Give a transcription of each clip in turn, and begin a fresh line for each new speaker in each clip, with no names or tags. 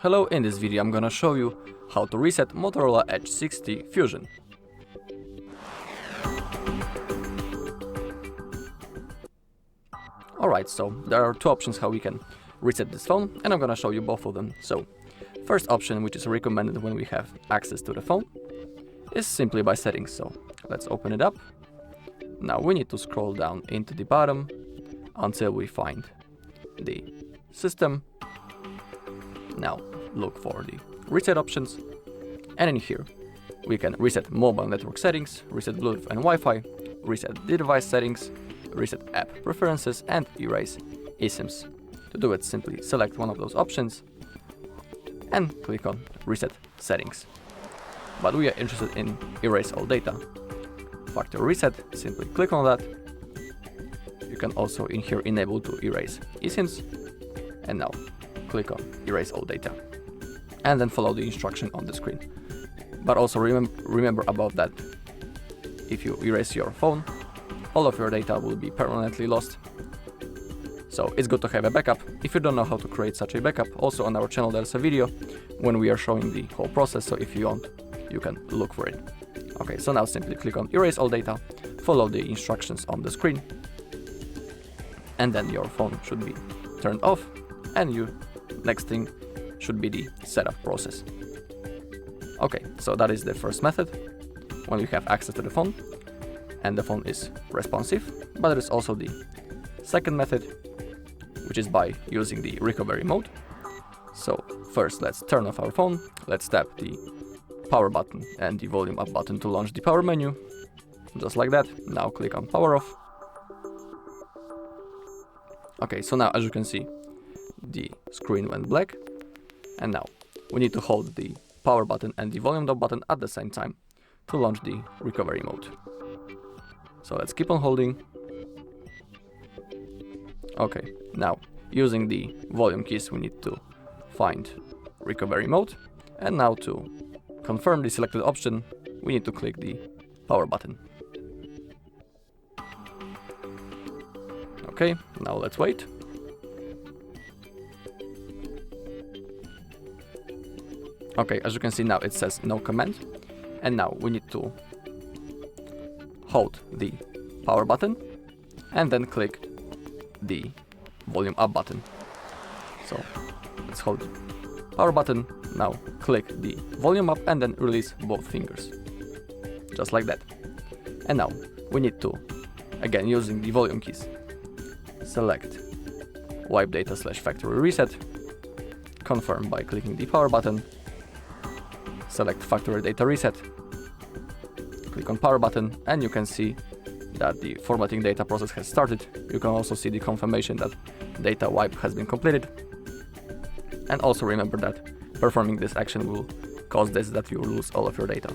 Hello, in this video I'm gonna show you how to reset Motorola Edge 60 Fusion. Alright, so there are two options how we can reset this phone, and I'm gonna show you both of them. So, first option, which is recommended when we have access to the phone, is simply by settings. So, let's open it up. Now we need to scroll down into the bottom until we find the system. Now look for the reset options, and in here we can reset mobile network settings, reset Bluetooth and Wi-Fi, reset the device settings, reset app preferences, and erase eSIMs. To do it, simply select one of those options and click on reset settings. But we are interested in erase all data. Factory reset, simply click on that. You can also in here enable to erase eSIMs, and now click on erase all data, and then follow the instruction on the screen. But also remember about that, if you erase your phone, all of your data will be permanently lost. So it's good to have a backup. If you don't know how to create such a backup, also on our channel there's a video when we are showing the whole process, so if you want, you can look for it. Okay, so now simply click on erase all data, follow the instructions on the screen, and then your phone should be turned off, and next thing should be the setup process. Okay, so that is the first method, when you have access to the phone and the phone is responsive. But there is also the second method, which is by using the recovery mode. So first let's turn off our phone, let's tap the power button and the volume up button to launch the power menu, just like that. Now click on power off. Okay, so now as you can see, the screen went black, and now we need to hold the power button and the volume down button at the same time to launch the recovery mode. So let's keep on holding. Okay, now using the volume keys we need to find recovery mode, and now to confirm the selected option we need to click the power button. Okay, now let's wait. Okay, as you can see now it says no command, and now we need to hold the power button and then click the volume up button. So let's hold the power button, now click the volume up and then release both fingers, just like that. And now we need to, again using the volume keys, select wipe data / factory reset, confirm by clicking the power button, select factory data reset, click on power button, and you can see that the formatting data process has started. You can also see the confirmation that data wipe has been completed. And also remember that performing this action will cause this, that you will lose all of your data.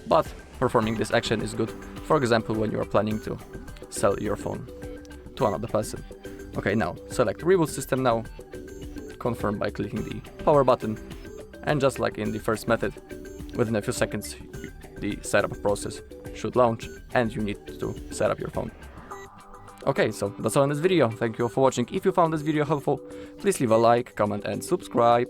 But performing this action is good, for example, when you are planning to sell your phone to another person. Okay, now select reboot system now, confirm by clicking the power button, and just like in the first method, within a few seconds the setup process should launch and you need to set up your phone. Okay, so that's all in this video. Thank you all for watching. If you found this video helpful, please leave a like, comment and subscribe.